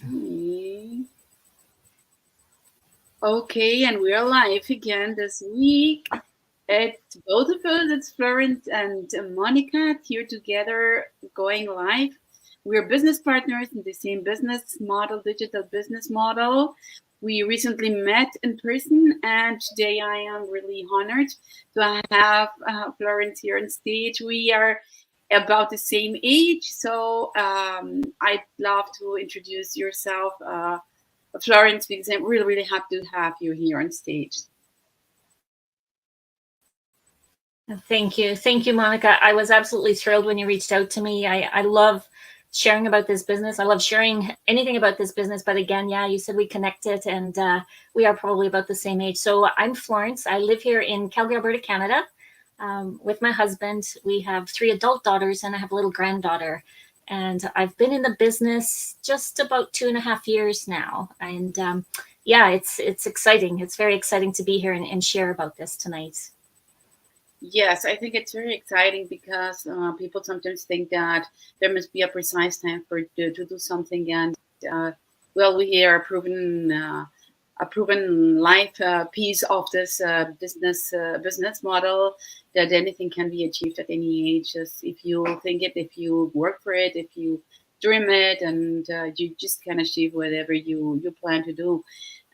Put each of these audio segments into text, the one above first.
Okay. Okay, and we're live again this week. It's both of us, it's Florence and Monica here together going live. We're business partners in the same business model, digital business model. We recently met in person, and today I am really honored to have Florence here on stage. We are about the same age, so I'd love to introduce yourself. Florence, because I'm really, really happy to have you here on stage. Thank you, Monica. I was absolutely thrilled when you reached out to me. I love sharing about this business. I love sharing anything about this business. But again, yeah, you said we connected, and we are probably about the same age. So I'm Florence. I live here in Calgary, Alberta, Canada, with my husband. We have 3 adult daughters, and I have a little granddaughter. And I've been in the business just about 2.5 years now. And yeah, it's exciting. It's very exciting to be here and share about this tonight. Yes, I think it's very exciting because people sometimes think that there must be a precise time for to do something, and uh, well, we are a proven life piece of this business model that anything can be achieved at any age, just if you think it, if you work for it, if you dream it, and you just can achieve whatever you plan to do.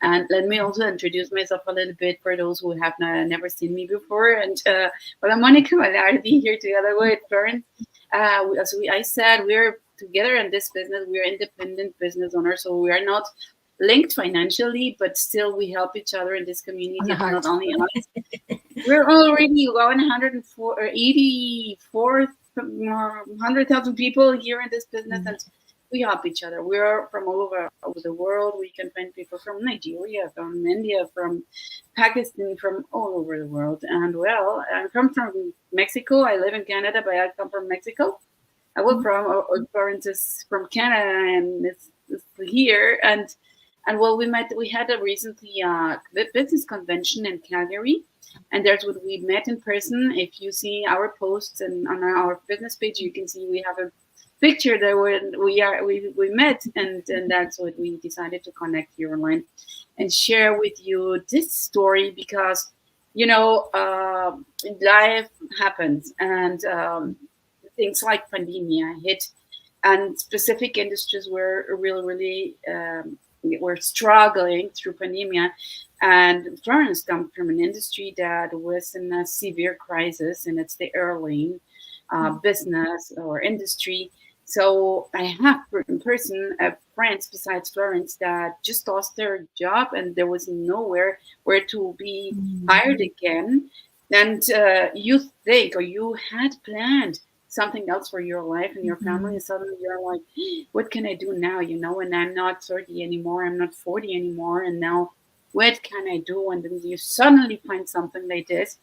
And let me also introduce myself a little bit for those who have never seen me before. And well, I'm Monica Malardi here together with Florence. I said, we're together in this business. We're independent business owners, so we are not linked financially, but still we help each other in this community. It's not only us. We're already 104 or 84 100,000 people here in this business, and we help each other. We're from all over the world. We can find people from Nigeria, from India, from Pakistan, from all over the world. And well, I come from Mexico. I live in Canada, but I come from Mexico. I work from Florence is from Canada, and it's here. And well, we had a recently business convention in Calgary, and there's what we met in person. If you see our posts and on our business page, you can see we have a picture that we met, and that's what we decided to connect here online and share with you this story because life happens, and things like pandemia hit, and specific industries were really were struggling through pandemia. And Florence comes from an industry that was in a severe crisis, and it's the airline business or industry. So I have in person friends besides Florence that just lost their job, and there was nowhere where to be hired again. And you think, or you had planned something else for your life and your family, and suddenly you're like, what can I do now? And I'm not 30 anymore, I'm not 40 anymore, and now what can I do? And then you suddenly find something like this.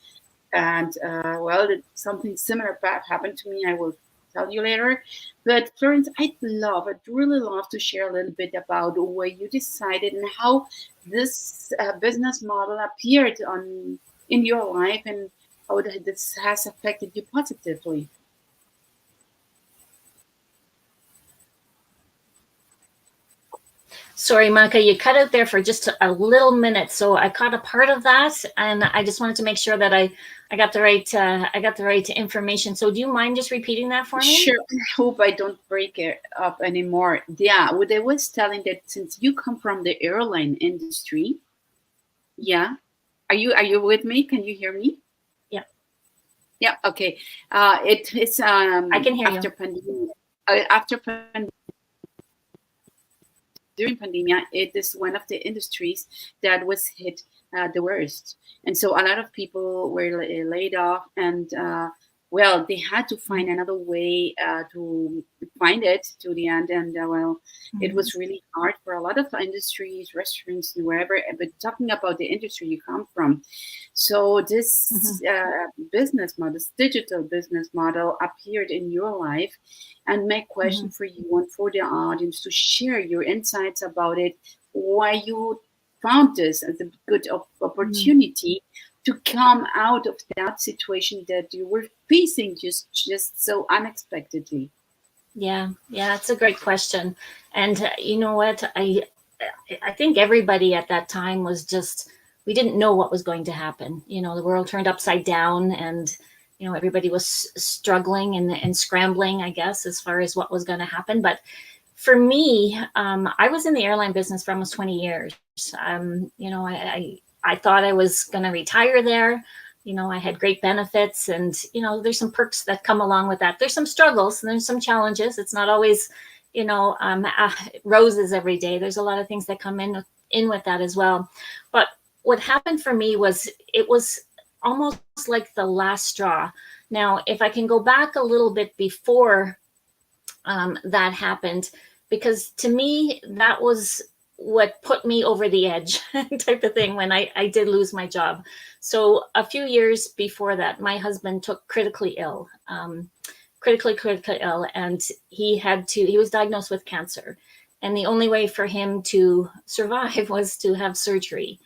And well, something similar happened to me. I will tell you later. But Florence, I'd really love to share a little bit about where you decided and how this business model appeared on in your life, and how this has affected you positively. Sorry, Monica, you cut out there for just a little minute, so I caught a part of that, and I just wanted to make sure that I got the right information. So, do you mind just repeating that for me? Sure. I hope I don't break it up anymore. Yeah, what I was telling that since you come from the airline industry, yeah, are you with me? Can you hear me? Yeah, Yeah. Okay. It's I can hear after you. pandemic. After during pandemia, it is one of the industries that was hit the worst, and so a lot of people were laid off, and well, they had to find another way to find it to the end, and well, it was really hard for a lot of industries, restaurants, and wherever. But talking about the industry you come from, so this business model, this digital business model, appeared in your life, and my question for you and for the audience to share your insights about it, why you found this as a good opportunity to come out of that situation that you were facing just so unexpectedly. Yeah, yeah, it's a great question. And you know what? I think everybody at that time was just, we didn't know what was going to happen. You know, the world turned upside down, and you know, everybody was struggling and scrambling, I guess, as far as what was going to happen. But for me, I was in the airline business for almost 20 years. You know, I thought I was going to retire there. You know, I had great benefits, and you know, there's some perks that come along with that. There's some struggles and there's some challenges. It's not always, you know, roses every day. There's a lot of things that come in with that as well. But what happened for me was, it was almost like the last straw. Now, if I can go back a little bit before that happened, because to me, that was what put me over the edge type of thing when I did lose my job. So a few years before that, my husband took critically ill, critically ill, and he was diagnosed with cancer. And the only way for him to survive was to have surgery.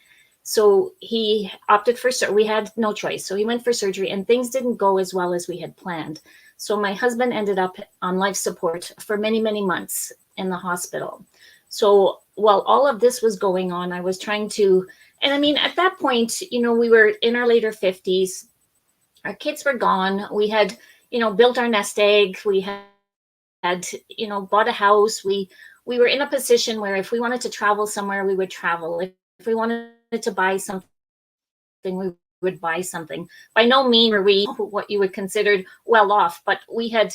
So he opted for, we had no choice. So he went for surgery, and things didn't go as well as we had planned. So my husband ended up on life support for many, many months in the hospital. So while all of this was going on, I was trying to, and I mean, at that point, you know, we were in our later 50s, our kids were gone. We had, you know, built our nest egg. We had, you know, bought a house. We were in a position where if we wanted to travel somewhere, we would travel. If we wanted to buy something, we would buy something. By no means were we what you would consider well off, but we had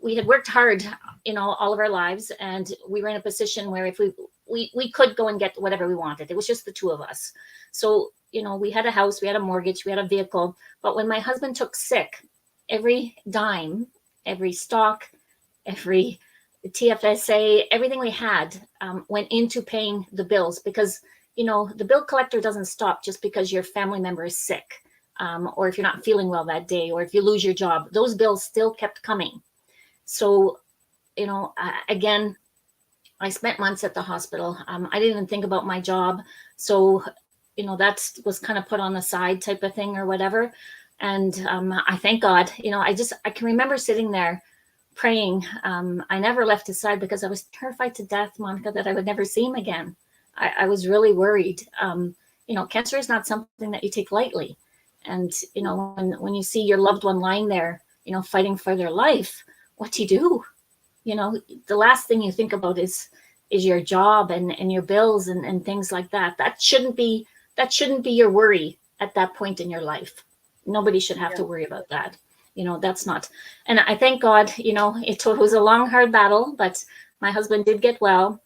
worked hard, you know, all of our lives, and we were in a position where if we could go and get whatever we wanted. It was just the two of us. So, you know, we had a house, we had a mortgage, we had a vehicle. But when my husband took sick, every dime, every stock, every TFSA, everything we had went into paying the bills, because you know, the bill collector doesn't stop just because your family member is sick, or if you're not feeling well that day, or if you lose your job. Those bills still kept coming. So, you know, again, I spent months at the hospital. I didn't even think about my job. So, you know, that was kind of put on the side type of thing or whatever. And I thank God, you know, I can remember sitting there praying. I never left his side because I was terrified to death, Monica, that I would never see him again. I was really worried. You know, cancer is not something that you take lightly. And, you know, when you see your loved one lying there, you know, fighting for their life, what do you do? You know, the last thing you think about is your job and your bills and things like that. That shouldn't be your worry at that point in your life. Nobody should have to worry about that. You know, that's not. And I thank God, you know, it was a long, hard battle, but my husband did get well.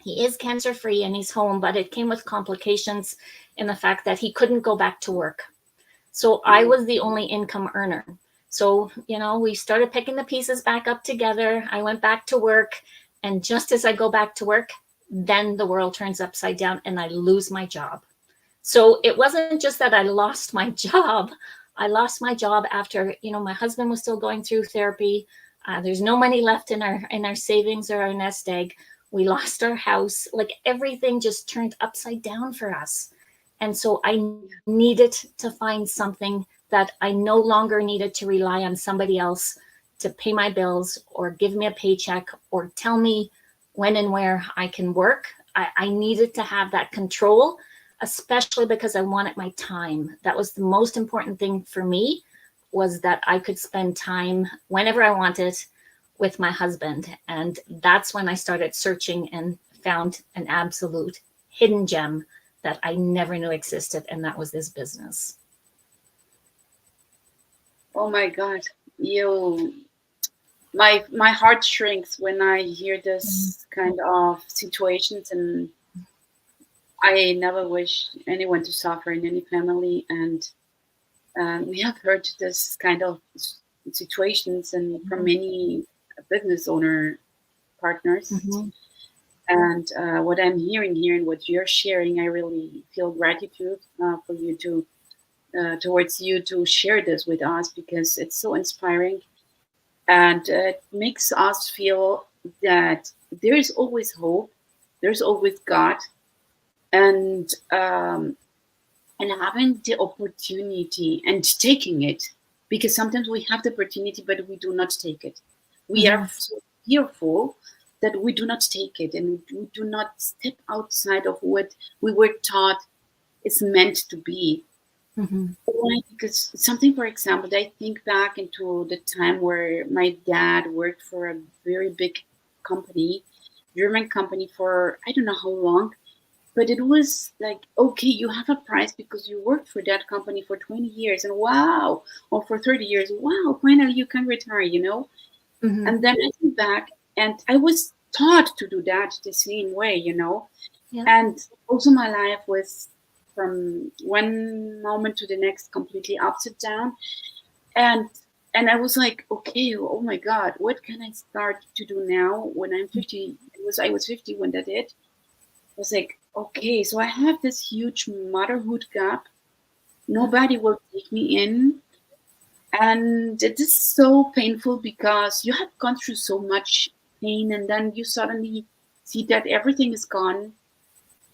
He is cancer free and he's home, but it came with complications in the fact that he couldn't go back to work. So I was the only income earner. So, you know, we started picking the pieces back up together. I went back to work. And just as I go back to work, then the world turns upside down and I lose my job. So it wasn't just that I lost my job. I lost my job after, you know, my husband was still going through therapy. There's no money left in our savings or our nest egg. We lost our house. Like everything just turned upside down for us. And so I needed to find something that I no longer needed to rely on somebody else to pay my bills or give me a paycheck or tell me when and where I can work. I needed to have that control, especially because I wanted my time. That was the most important thing for me, was that I could spend time whenever I wanted with my husband. And that's when I started searching and found an absolute hidden gem that I never knew existed. And that was this business. Oh my God. My heart shrinks when I hear this kind of situations, and I never wish anyone to suffer in any family. And we have heard this kind of situations and from many business owner partners. Mm-hmm. And what I'm hearing here and what you're sharing, I really feel gratitude for you to towards you to share this with us, because it's so inspiring, and it makes us feel that there is always hope, there's always God, and having the opportunity and taking it, because sometimes we have the opportunity but we do not take it. We are Mm-hmm. fearful that we do not take it and we do not step outside of what we were taught is meant to be. Mhm. Why? Because something, for example, I think back into the time where my dad worked for a very big company, German company, for I don't know how long, but it was like, okay, you have a prize because you worked for that company for 20 years, and wow, or for 30 years, wow, finally you can retire, you know? Mhm. And then I think back, and I was taught to do that the same way, you know? Yeah. And also my life was from one moment to the next completely upside down. And I was like, okay, oh my God, what can I start to do now when I'm 50? I was 50 when that did. I was like, okay, so I have this huge motherhood gap. Yeah. Nobody will take me in. And it is so painful because you have gone through so much pain and then you suddenly see that everything is gone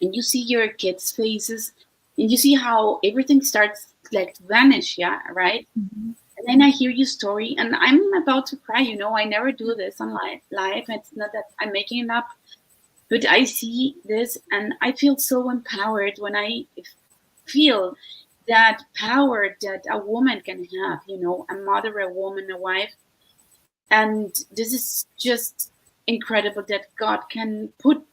and you see your kids' faces and you see how everything starts like to vanish, yeah, right? Mhm. And then I hear your story and I'm about to cry, you know, I never do this on live. It's not that I'm making it up, but I see this and I feel so empowered when I feel that power that a woman can have, you know, a mother, a woman, a wife. And this is just incredible that God can put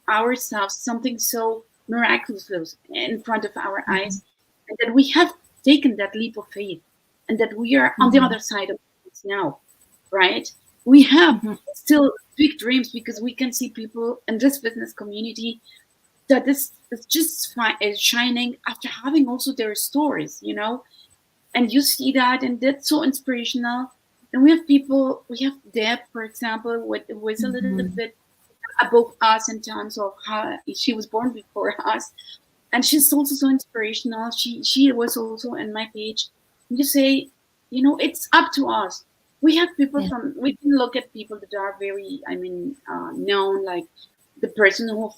ourselves something so miraculous in front of our Mhm. eyes, and that we have taken that leap of faith, and that we are on the Mhm. other side of it now, right? We have Mhm. still big dreams because we can see people in this business community that this is just is shining after having also their stories, you know, and you see that, and that's so inspirational. And we have people, we have Deb, for example, who is a little Mhm. bit above us in terms of how she was born before us, and she's also so inspirational. She was also in my page. You say, you know, it's up to us. We have people Yeah. from, we can look at people that are very, I mean, known, like the person who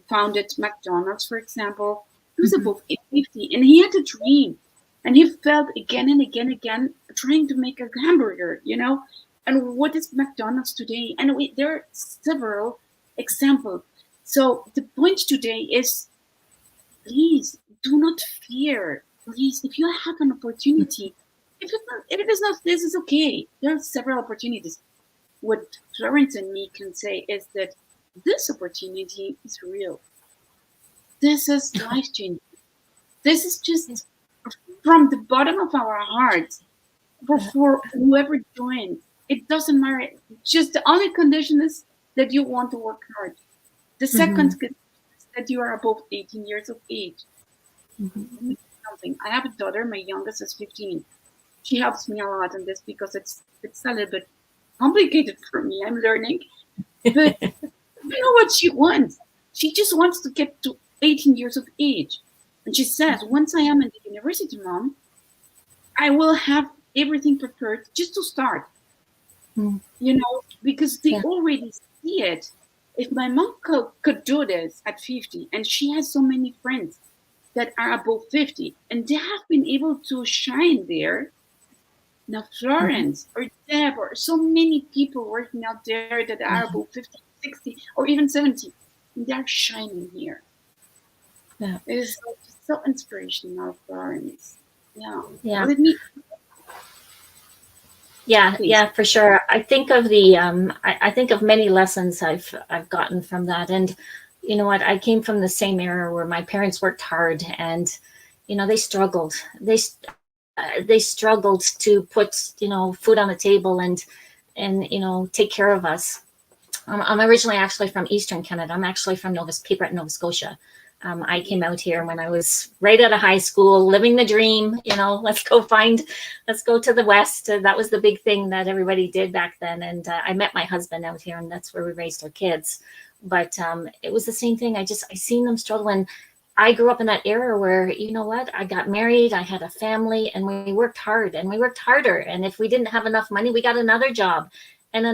founded McDonald's, for example. He was Mhm. above 50 and he had a dream, and he felt again and again and again trying to make a hamburger, you know. And what is McDonald's today? And there are several examples. So the point today is, please do not fear. Please, if you have an opportunity, if it is not, this is okay. There are several opportunities. What Florence and me can say is that this opportunity is real. This is life changing. This is just from the bottom of our hearts for whoever joins. It doesn't matter. Just the only condition is that you want to work hard. The second Mhm. condition is that you are above 18 years of age. Mhm. Let me tell you something. I have a daughter. My youngest is 15. She helps me a lot in this because it's a little bit complicated for me. I'm learning, but you know what she wants? She just wants to get to 18 years of age, and she says, "Once I am in the university, mom, I will have everything prepared just to start." Mhm. You know, because they Yeah. already see it. If my mom could do this at 50, and she has so many friends that are above 50, and they have been able to shine there. Now, Mhm. Florence or Deb or so many people working out there that are Yeah. above 50, 60, or even 70, and they're shining here. Yeah. It is so inspirational, Florence. Yeah. Yeah. Let me, Yeah, please. yeah, for sure. I think of the I think of many lessons I've gotten from that. And you know what, I came from the same era where my parents worked hard and you know they struggled. They struggled to put, you know, food on the table and you know take care of us. I'm originally actually from Eastern Canada. I'm actually from Cape Breton, Nova Scotia. I came out here when I was right out of high school, living the dream. You know, let's go to the West. That was the big thing that everybody did back then. And I met my husband out here, and that's where we raised our kids. But it was the same thing. I seen them struggle, and I grew up in that era where, you know what, I got married, I had a family, and we worked hard, and we worked harder. And if we didn't have enough money, we got another job, and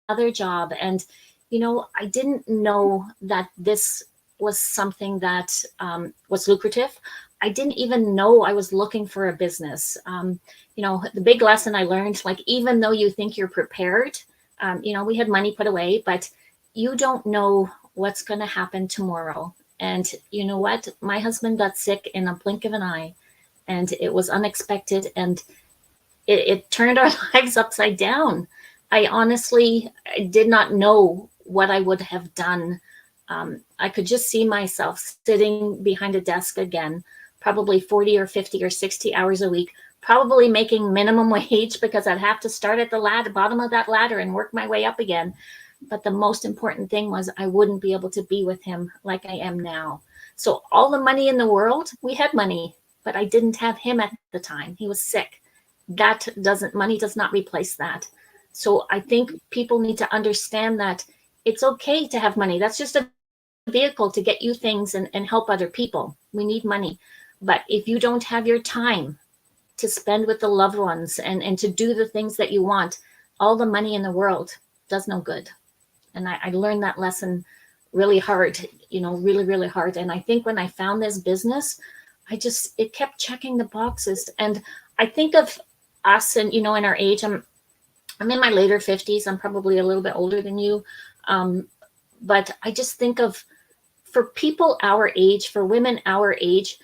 another job. And you know, I didn't know that this was something that was lucrative. I didn't even know I was looking for a business. You know, the big lesson I learned, like, even though you think you're prepared, We had money put away, but you don't know what's going to happen tomorrow. And you know what? My husband got sick in a blink of an eye, and it was unexpected, and it turned our lives upside down. I honestly did not know what I would have done. I could just see myself sitting behind a desk again, probably 40 or 50 or 60 hours a week, probably making minimum wage because I'd have to start at the bottom of that ladder and work my way up again. But the most important thing was I wouldn't be able to be with him like I am now. So all the money in the world, we had money, but I didn't have him at the time. He was sick. Money does not replace that. So I think people need to understand that it's okay to have money. That's just a vehicle to get you things and help other people. We need money. But if you don't have your time to spend with the loved ones and to do the things that you want, all the money in the world does no good. And I learned that lesson really hard, really, really hard. And I think when I found this business, it kept checking the boxes. And I think of us and, in our age, I'm in my later 50s. I'm probably a little bit older than you. But I just think of, for people our age, for women our age,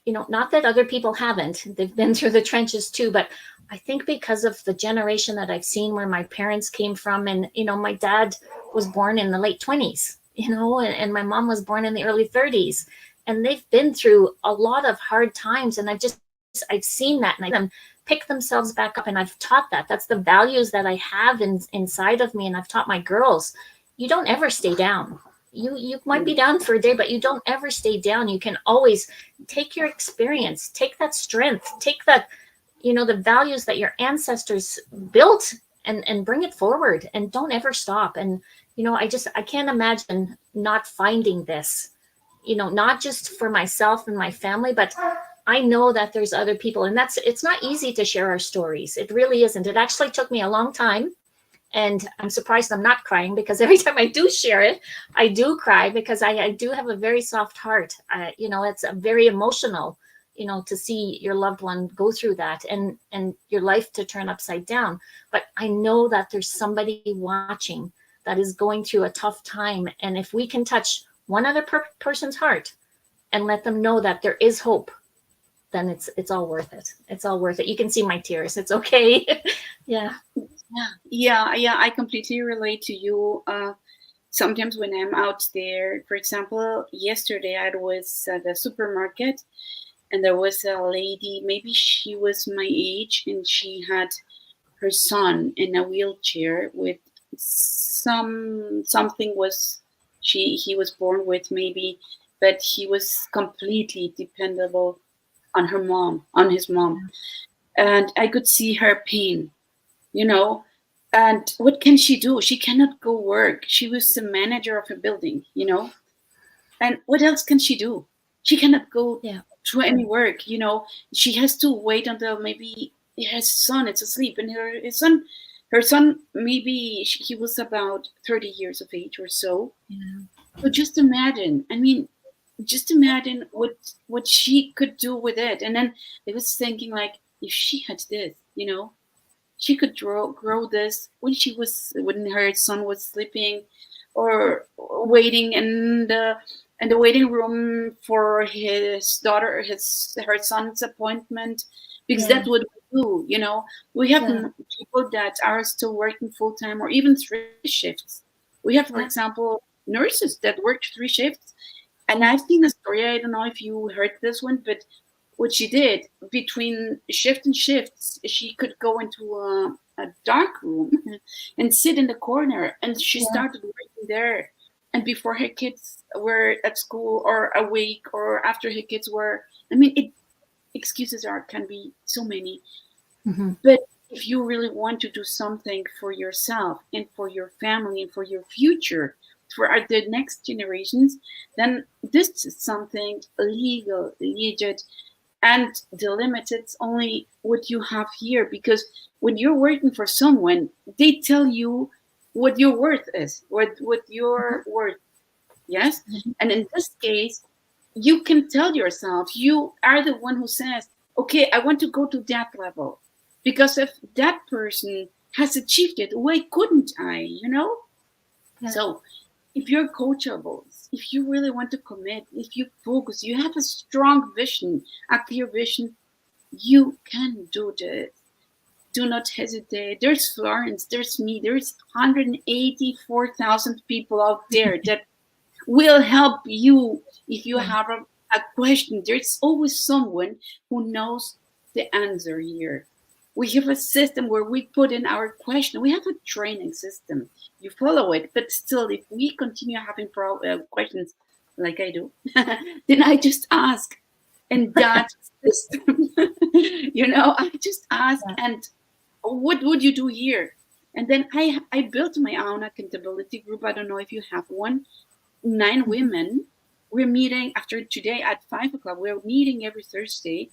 not that other people haven't, they've been through the trenches too, but I think because of the generation that I've seen where my parents came from, and, my dad was born in the late 20s, and my mom was born in the early 30s, and they've been through a lot of hard times. And I've seen that, and them pick themselves back up. And I've taught that. That's the values that I have inside of me. And I've taught my girls, you don't ever stay down. You might be down for a day, but you don't ever stay down. You can always take your experience, take that strength, take that, the values that your ancestors built and bring it forward, and don't ever stop. And, I can't imagine not finding this, not just for myself and my family, but I know that there's other people, and it's not easy to share our stories. It really isn't. It actually took me a long time. And I'm surprised I'm not crying, because every time I do share it, I do cry, because I do have a very soft heart. It's very emotional, to see your loved one go through that and your life to turn upside down. But I know that there's somebody watching that is going through a tough time. And if we can touch one other person's heart and let them know that there is hope, then it's all worth it. It's all worth it. You can see my tears. It's okay. Yeah. Yeah, I completely relate to you. Sometimes when I'm out there, for example, yesterday I was at the supermarket, and there was a lady, maybe she was my age, and she had her son in a wheelchair with something he was born with, maybe, but he was completely dependable on his mom. And I could see her pain, and what can she do? She cannot go work. She was the manager of a building, and what else can she do? She cannot go to any work, She has to wait until maybe her son is asleep, and her son, maybe he was about 30 years of age or so. So just imagine, what she could do with it. And then I was thinking, like, if she had this, she could grow this when her son was sleeping, or waiting in the waiting room for her son's appointment, because that's what we do. We have people that are still working full time, or even 3 shifts. We have, for example, nurses that work 3 shifts. And I've seen a story, I don't know if you heard this one, but what she did between shift and shifts, she could go into a dark room and sit in the corner, and she started working there. And before her kids were at school or awake, or after her kids were, excuses can be so many. Mm-hmm. But if you really want to do something for yourself and for your family and for your future, for the next generations, then this is something legal, legit, and delimited only what you have here. Because when you're working for someone, they tell you what your worth is, what your worth. Yes. Mm-hmm. And in this case, you can tell yourself, you are the one who says, okay, I want to go to that level, because if that person has achieved it. Why couldn't I? Yeah. So if you're coachable, if you really want to commit, if you focus, you have a strong vision, a clear vision, you can do this. Do not hesitate. There's Florence, there's me, there's 184,000 people out there that will help you if you have a question. There's always someone who knows the answer here. We have a system where we put in our question. We have a training system. You follow it, but still, if we continue having questions like I do, then I just ask. And that system, I just ask, and what would you do here? And then I built my own accountability group. I don't know if you have one. 9 women. We're meeting after today at 5 o'clock. We're meeting every Thursday.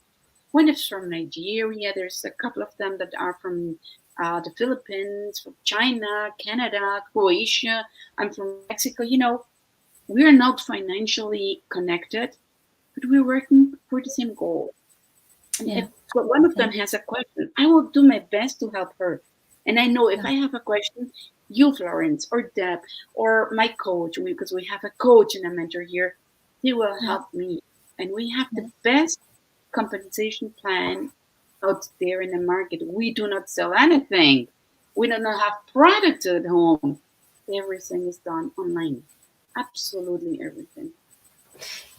One is from Nigeria. There's a couple of them that are from the Philippines, from China, Canada, Croatia. I'm from Mexico. We're not financially connected, but we're working for the same goal. And if one of them has a question, I will do my best to help her. And I know if I have a question, you, Florence, or Deb, or my coach, because we have a coach and a mentor here, they will help me. And we have the best compensation plan out there in the market. We do not sell anything. We do not have products at home. Everything is done online. Absolutely everything.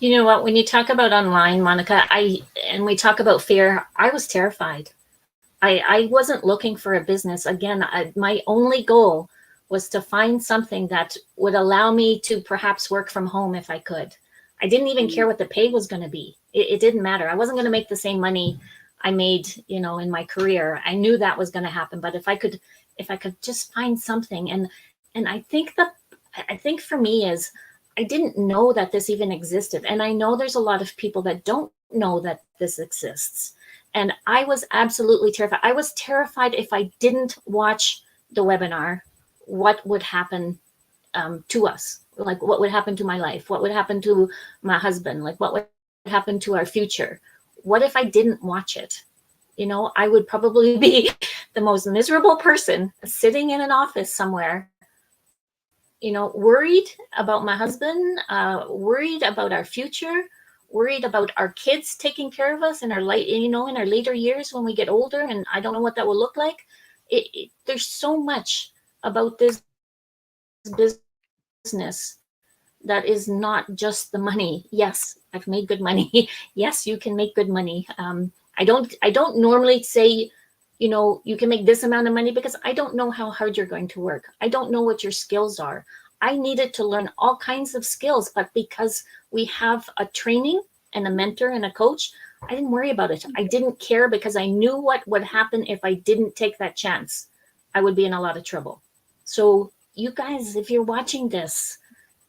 You know what? When you talk about online, Monica, and we talk about fear, I was terrified. I wasn't looking for a business. Again, my only goal was to find something that would allow me to perhaps work from home if I could. I didn't even care what the pay was going to be. It didn't matter. I wasn't going to make the same money I made, in my career. I knew that was going to happen. But if I could just find something, and I think for me is, I didn't know that this even existed. And I know there's a lot of people that don't know that this exists. And I was absolutely terrified. I was terrified if I didn't watch the webinar, what would happen to us? Like, what would happen to my life? What would happen to my husband? Like, what would happen to our future? What if I didn't watch it? I would probably be the most miserable person sitting in an office somewhere, worried about my husband, worried about our future, worried about our kids taking care of us in our in our later years when we get older, and I don't know what that will look like. There's so much about this business that is not just the money. Yes, I've made good money. Yes, you can make good money. I don't normally say, you can make this amount of money, because I don't know how hard you're going to work. I don't know what your skills are. I needed to learn all kinds of skills, but because we have a training and a mentor and a coach, I didn't worry about it. I didn't care, because I knew what would happen if I didn't take that chance. I would be in a lot of trouble. So you guys, if you're watching this,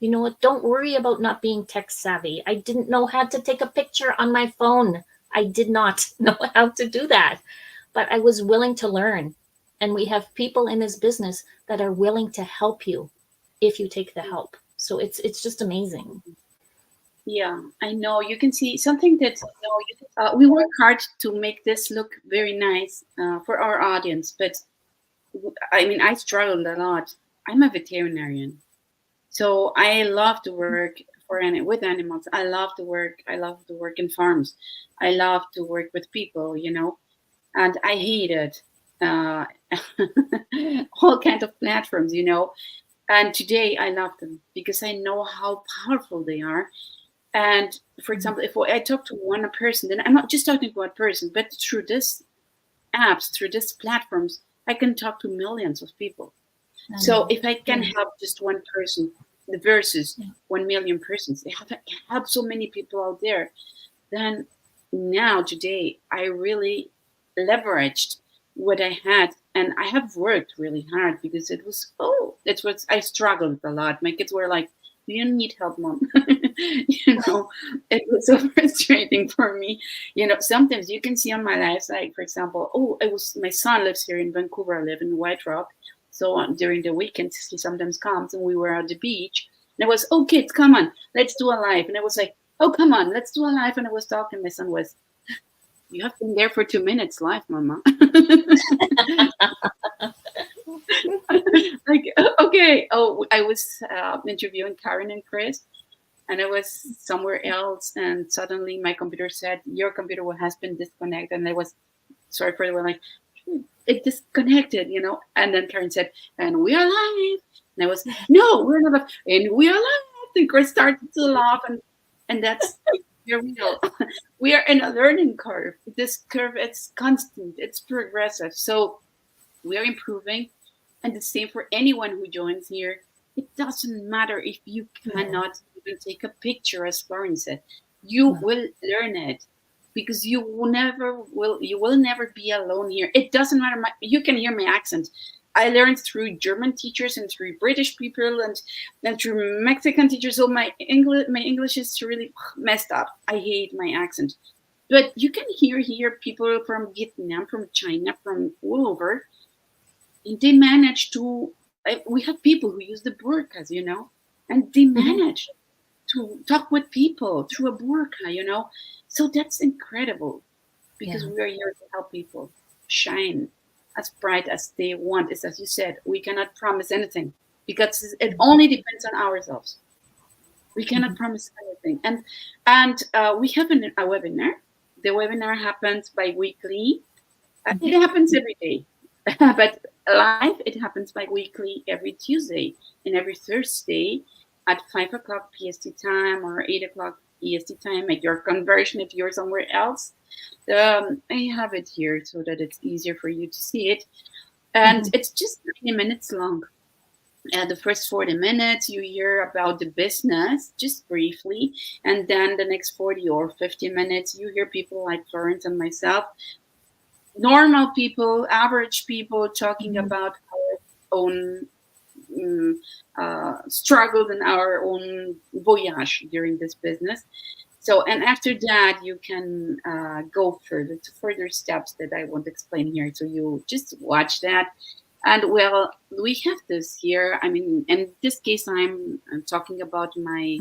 don't worry about not being tech savvy. I didn't know how to take a picture on my phone. I did not know how to do that, but I was willing to learn. And we have people in this business that are willing to help you if you take the help. So it's just amazing. Yeah, I know. You can see something that we work hard to make this look very nice for our audience, but I struggled a lot. I'm a veterinarian, so I love to work with animals. I love to work in farms. I love to work with people, and I hated all kinds of platforms, And today I love them because I know how powerful they are. And for example, if I talk to one person, then I'm not just talking to one person, but through this apps, through these platforms, I can talk to millions of people. So if I can help just one person versus 1 million persons, I have so many people out there. Then now today, I really leveraged what I had, and I have worked really hard because I struggled a lot. My kids were like, "Do you need help, Mom?" It was so frustrating for me. Sometimes you can see on my life, like for example, my son lives here in Vancouver. I live in White Rock, so during the weekends he sometimes comes, and we were at the beach. And I was, "Oh, kids, come on, let's do a live." And I was like, "Oh, come on, let's do a live." And I was talking. My son was, "You have been there for 2 minutes live, Mama." Like, okay, oh, I was interviewing Karen and Chris, and I was somewhere else, and suddenly my computer said, your computer has been disconnected. And I was sorry for the word, like, it disconnected, and then Karen said, and we are live. And I was, no, we're not live. And we are live. And Chris started to laugh, and that's you're real. We are in a learning curve. This curve, it's constant, it's progressive. So we are improving. And the same for anyone who joins here. It doesn't matter if you cannot even take a picture, as Florence said. You will learn it, because you will never be alone here. It doesn't matter. You can hear my accent. I learned through German teachers and through British people and through Mexican teachers. So my English is really messed up. I hate my accent. But you can hear here people from Vietnam, from China, from all over. And they manage to, we have people who use the burqas, and they manage to talk with people through a burqa, So that's incredible, because we are here to help people shine as bright as they want. It's as you said, we cannot promise anything, because it only depends on ourselves. We cannot promise anything. And we have a webinar. The webinar happens bi-weekly. It happens every day, but live, it happens bi-weekly every Tuesday and every Thursday at 5 o'clock PST time or 8 o'clock EST time. Make your conversion if you're somewhere else. I have it here so that it's easier for you to see it. And it's just 90 minutes long. The first 40 minutes, you hear about the business just briefly. And then the next 40 or 50 minutes, you hear people like Florence and myself, normal people, average people, talking about our own struggles and our own voyage during this business. So, and after that, you can go further to further steps that I won't explain here. So you just watch that. And well, we have this here. I mean, in this case, I'm talking about my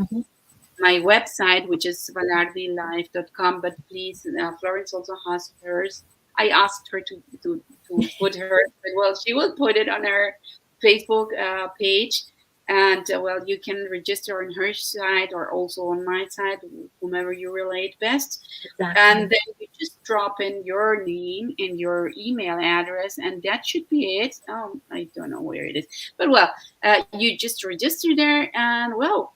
website, which is valardilife.com. But please, Florence also has hers. I asked her to put her, but well, she will put it on her Facebook page. And well, you can register on her site or also on my site, whomever you relate best. Exactly. And then you just drop in your name and your email address, and that should be it. I don't know where it is, but well, you just register there, and well,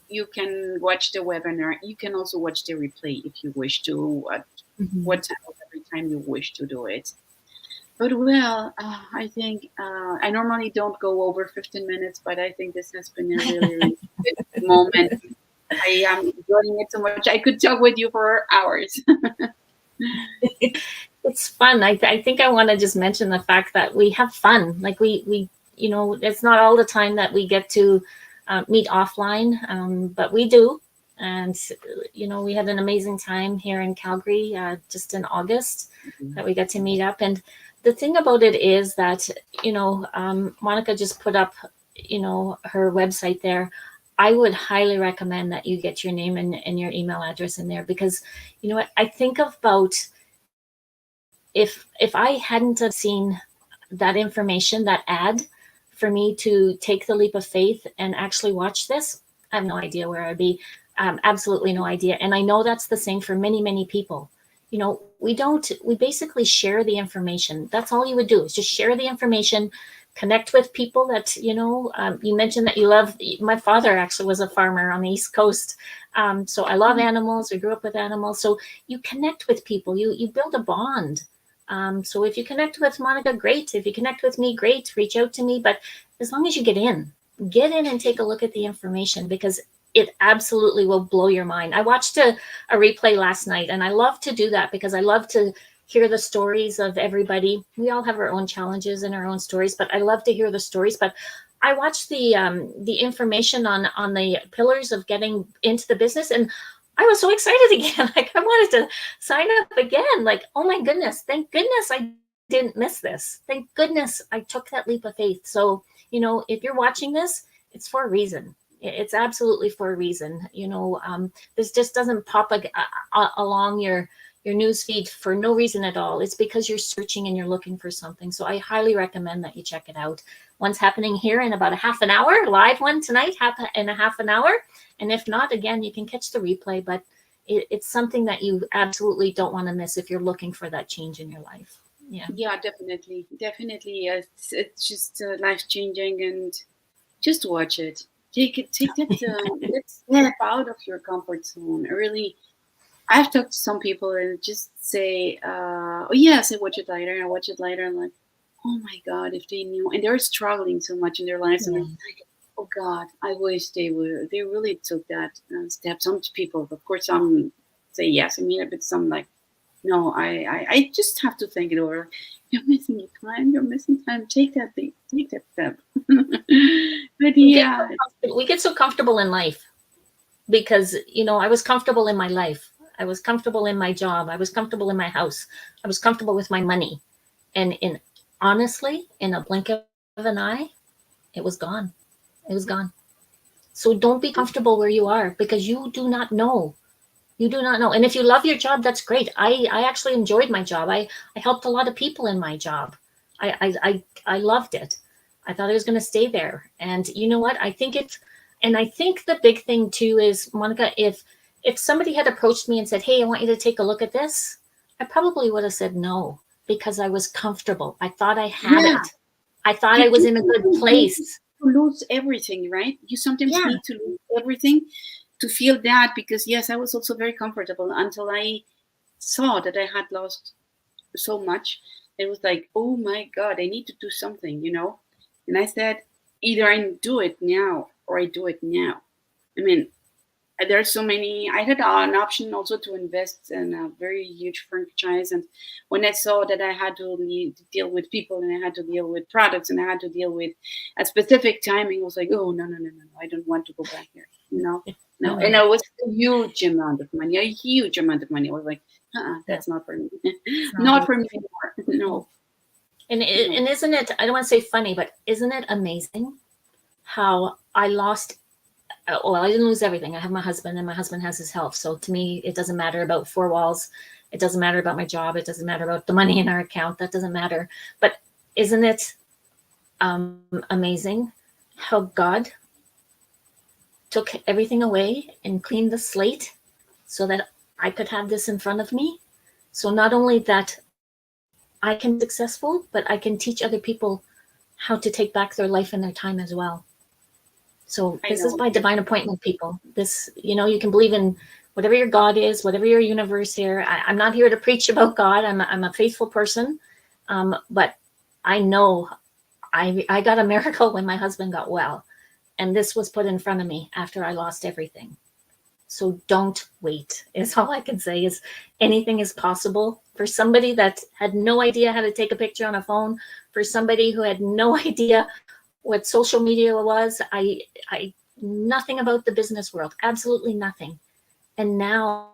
you can watch the webinar. You can also watch the replay if you wish to. Every time you wish to do it. But well, I think I normally don't go over 15 minutes, but I think this has been a really, really good moment. I am enjoying it so much. I could talk with you for hours. It's fun. I think I want to just mention the fact that we have fun. Like we it's not all the time that we get to meet offline, but we do. And, we had an amazing time here in Calgary just in August that we got to meet up. And the thing about it is that, Monica just put up, her website there. I would highly recommend that you get your name and your email address in there, because, what I think about if I hadn't have seen that information, that ad for me to take the leap of faith and actually watch this, I have no idea where I'd be. Absolutely no idea. And I know that's the same for many, many people. We basically share the information. That's all you would do, is just share the information, connect with people that, you mentioned that you love. My father actually was a farmer on the East Coast. So I love animals. I grew up with animals. So you connect with people, you build a bond. So if you connect with Monica, great. If you connect with me, great. Reach out to me. But as long as you get in and take a look at the information, because it absolutely will blow your mind. I watched a replay last night, and I love to do that because I love to hear the stories of everybody. We all have our own challenges and our own stories, but I love to hear the stories. But I watched the information on the pillars of getting into the business, and I was so excited again. Like, I wanted to sign up again. Like, oh my goodness, thank goodness I didn't miss this. Thank goodness I took that leap of faith. So, if you're watching this, it's for a reason. It's absolutely for a reason. This just doesn't pop along your your news feed for no reason at all. It's because you're searching and you're looking for something. So I highly recommend that you check it out. One's happening here in about a half an hour, live one tonight, in a half an hour. And if not, again, you can catch the replay, but it's something that you absolutely don't want to miss if you're looking for that change in your life. Yeah, definitely. It's just life changing, and just watch it. Take that, let's step out of your comfort zone. Really, I've talked to some people and just say, "Oh yes, I watch it later. I watch it later." I'm like, "Oh my God, if they knew!" And they're struggling so much in their lives, and I'm like, "Oh God, I wish they would. They really took that step." Some people, of course, some say yes, I mean it, but some like, no, I just have to think it over. You're missing your time. You're missing time. Take that thing. Take that step. But yeah, we get so comfortable in life because, I was comfortable in my life. I was comfortable in my job. I was comfortable in my house. I was comfortable with my money. And honestly, in a blink of an eye, it was gone. It was gone. So don't be comfortable where you are, because you do not know. You do not know. And if you love your job, that's great. I actually enjoyed my job. I helped a lot of people in my job. I loved it. I thought I was going to stay there. And you know what? I think the big thing too is, Monica, if somebody had approached me and said, "Hey, I want you to take a look at this," I probably would have said no, because I was comfortable. I thought I had it. I thought I was in a good place. To lose everything, right? You sometimes need to lose everything to feel that, because yes, I was also very comfortable until I saw that I had lost so much. It was like, oh my God, I need to do something, And I said, either I do it now or I do it now. I mean, there's so many. I had an option also to invest in a very huge franchise, and when I saw that I had to deal with people, and I had to deal with products, and I had to deal with a specific timing, I was like, oh no, I don't want to go back here, No, and it was a huge amount of money, I was like, that's not for me, not for me anymore. No. And isn't it? I don't want to say funny, but isn't it amazing how I lost? Well, I didn't lose everything. I have my husband, and my husband has his health. So to me, it doesn't matter about four walls. It doesn't matter about my job. It doesn't matter about the money in our account. That doesn't matter. But isn't it amazing how God took everything away and cleaned the slate so that I could have this in front of me? So not only that I can be successful, but I can teach other people how to take back their life and their time as well. So this is by divine appointment, people. This, you can believe in whatever your God is, whatever your universe here. I'm not here to preach about God. I'm a faithful person. But I know I got a miracle when my husband got well. And this was put in front of me after I lost everything. So don't wait, is all I can say. Is anything is possible for somebody that had no idea how to take a picture on a phone, for somebody who had no idea what social media was. I nothing about the business world, absolutely nothing. And now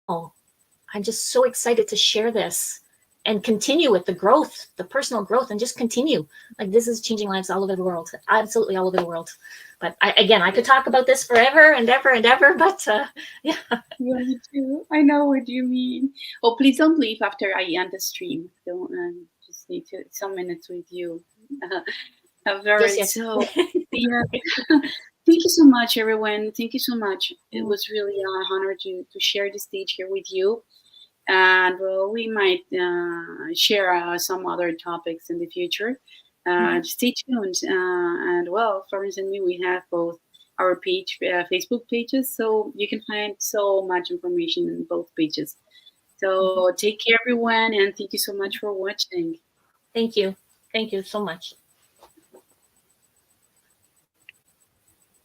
I'm just so excited to share this and continue with the growth, the personal growth, and just continue. Like, this is changing lives all over the world, absolutely all over the world. But I could talk about this forever and ever and ever, but yeah. Yeah, me too. I know what you mean. Oh, please don't leave after I end the stream. Don't just need some minutes with you. Yes. So, yeah. Thank you so much, everyone. Thank you so much. It was really an honor to share the stage here with you. And well, we might share some other topics in the future. Stay tuned. And well, Florence and me, we have both our Facebook pages, so you can find so much information in both pages. So take care, everyone, and thank you so much for watching. Thank you so much.